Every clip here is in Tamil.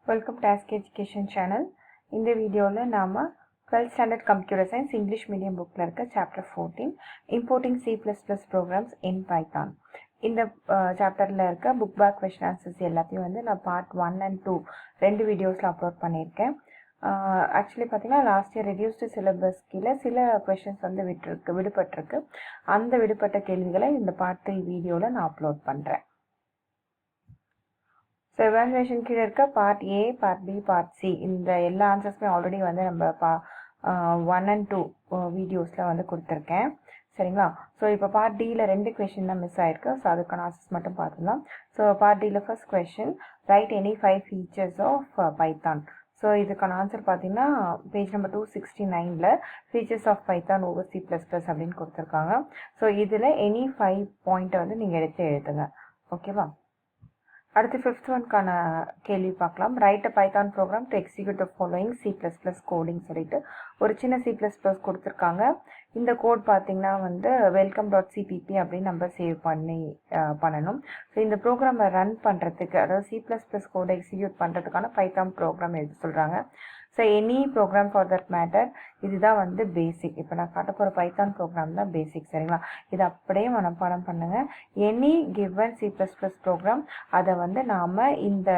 Welcome to Ask Education channel. In the video நாம 12th standard computer science English medium bookல இருக்க chapter 14 importing C++ programs in Python. இந்த chapterல இருக்க book back question answers எல்லாத்தையும் வந்து நான் part 1 and 2 ரெண்டு வீடியோஸ்ல அப்லோட் பண்ணியிருக்கேன். ஆக்சுவலி பார்த்தீங்கன்னா லாஸ்ட் இயர் ரெடியூஸ்டு சிலபஸ் கீழே சில கொஷின்ஸ் வந்து விடுபட்டிருக்கு. அந்த விடுபட்ட கேள்விகளை இந்த பார்ட் 3 வீடியோவில் நான் அப்லோட் பண்ணுறேன். ஸோ எவாலுவேஷன் கீழே இருக்க part A, part B, part C இந்த எல்லா ஆன்சர்ஸுமே ஆல்ரெடி வந்து நம்ம 1 and 2 வீடியோஸில் வந்து கொடுத்துருக்கேன். சரிங்களா? ஸோ இப்போ பார்ட் டியில் 2 கொஷின் தான் மிஸ் ஆயிருக்கு. ஸோ அதுக்கான ஆன்சர்ஸ் மட்டும் பார்த்துக்கலாம். ஸோ பார்ட் டியில் first question, write any 5 features of Python. So இதுக்கான ஆன்சர் பார்த்தீங்கன்னா பேஜ் நம்பர் 269ல் features of Python over C++ அப்படின்னு கொடுத்துருக்காங்க. ஸோ இதில் எனி 5 பாயிண்ட்டை வந்து நீங்கள் எடுத்து எழுதுங்க. ஓகேவா? அடுத்து 5th ஒன்க்கான கேள்வி பார்க்கலாம். Write a Python program to execute the following C++ coding சொல்லிட்டு ஒரு சின்ன C++ கொடுத்துருக்காங்க. இந்த கோட் பார்த்தீங்கன்னா வந்து welcome.cpp அப்படின்னு நம்ம சேவ் பண்ணணும். ஸோ இந்த ப்ரோக்ராமை ரன் பண்ணுறதுக்கு, அதாவது C++ கோடை எக்ஸிக்யூட் பண்ணுறதுக்கான பைத்தான் ப்ரோக்ராம் எழுத சொல்கிறாங்க. So any program for that matter, இதுதான் வந்து பேசிக். இப்போ நான் காட்ட போகிற பைத்தான் ப்ரோக்ராம் தான் பேசிக். சரிங்களா? இது அப்படியே மனப்பாடம் பண்ணுங்கள். எனி கிவன் C++ ப்ரோக்ராம், அதை வந்து நாம் இந்த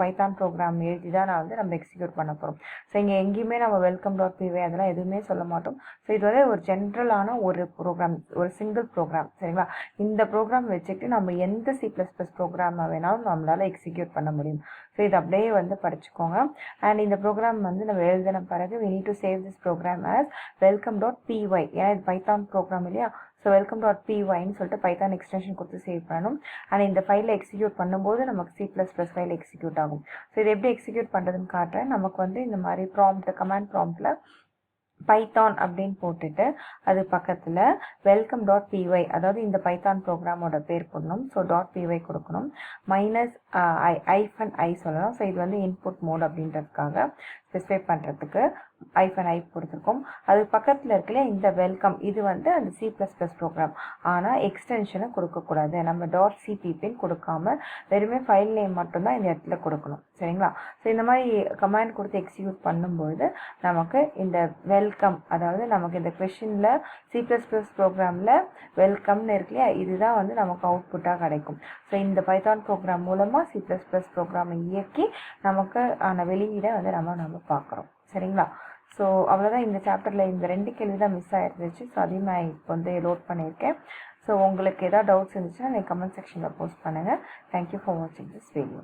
பைத்தான் ப்ரோக்ராம் எழுதி தான் நம்ம எக்ஸிக்யூட் பண்ண போகிறோம். ஸோ இங்கே எங்கேயுமே நம்ம welcome.py அதெல்லாம் எதுவுமே சொல்ல மாட்டோம். ஸோ இது வந்து ஒரு ஜென்ரலான ஒரு ப்ரோக்ராம், ஒரு சிங்கிள் ப்ரோக்ராம். சரிங்களா? இந்த ப்ரோக்ராம் வச்சுட்டு நம்ம எந்த C++ ப்ரோக்ராமை வேணாலும் நம்மளால் எக்ஸிக்யூட் பண்ண முடியும். ஸோ இது அப்படியே வந்து படிச்சுக்கோங்க. அண்ட் இந்த ப்ரோக்ராம் வந்து நம்ம எழுதின பிறகு we need to save this program as welcome.py. ஏன்னா இது பைத்தான் ப்ரோக்ராம் இல்லையா? ஸோ welcome.pyன்னு சொல்லிட்டு பைத்தான் எக்ஸ்டென்ஷன் கொடுத்து சேவ் பண்ணணும். அண்ட் இந்த ஃபைலை எக்ஸிக்யூட் பண்ணும்போது நமக்கு C++ ஃபைல் எக்ஸிக்யூட் ஆகும். ஸோ இது எப்படி எக்ஸிக்யூட் பண்ணுறதுன்னு காட்டுறேன். நமக்கு வந்து இந்த மாதிரி கமாண்ட் ப்ராம்ப்டில் பைத்தான் அப்படின்னு போட்டுட்டு அது பக்கத்தில் welcome.py, அதாவது இந்த பைத்தான் ப்ரோக்ராமோட பேர் போடணும். ஸோ .py கொடுக்கணும். -i சொல்லலாம். ஸோ இது வந்து இன்புட் மோட் அப்படின்றதுக்காக ஸ்பெசிஃபை பண்ணுறதுக்கு -i கொடுத்துருக்கோம். அது பக்கத்தில் இருக்கல இந்த வெல்கம், இது வந்து அந்த C++ ப்ரோக்ராம். ஆனால் எக்ஸ்டென்ஷனை கொடுக்கக்கூடாது. நம்ம .cpp கொடுக்காம வெறுமே ஃபைல் நேம் மட்டும்தான் இந்த இடத்துல கொடுக்கணும். சரிங்களா? ஸோ இந்த மாதிரி கமாண்ட் கொடுத்து எக்ஸிக்யூட் பண்ணும்பொழுது நமக்கு இந்த வெல்கம், அதாவது நமக்கு இந்த கொஷினில் C++ ப்ரோக்ராமில் வெல்கம்னு இருக்கு இல்லையா, இதுதான் வந்து நமக்கு அவுட்புட்டாக கிடைக்கும். ஸோ இந்த பைத்தான் ப்ரோக்ராம் மூலமாக C++ ப்ரோக்ராமை இயக்கி நமக்கு ஆன வெளியீடை வந்து நம்ம பார்க்குறோம். சரிங்களா? ஸோ அவ்வளோதான். இந்த சாப்டரில் இந்த 2 கேள்வி தான் மிஸ் ஆகிருந்துச்சு. ஸோ அதையும் நான் இப்போ வந்து லோட் பண்ணியிருக்கேன். ஸோ உங்களுக்கு ஏதாவது டவுட்ஸ் இருந்துச்சுன்னா நீங்கள் கமெண்ட் செக்ஷனில் போஸ்ட் பண்ணுங்கள். தேங்க்யூ ஃபார் வாட்சிங் திஸ் வீடியோ.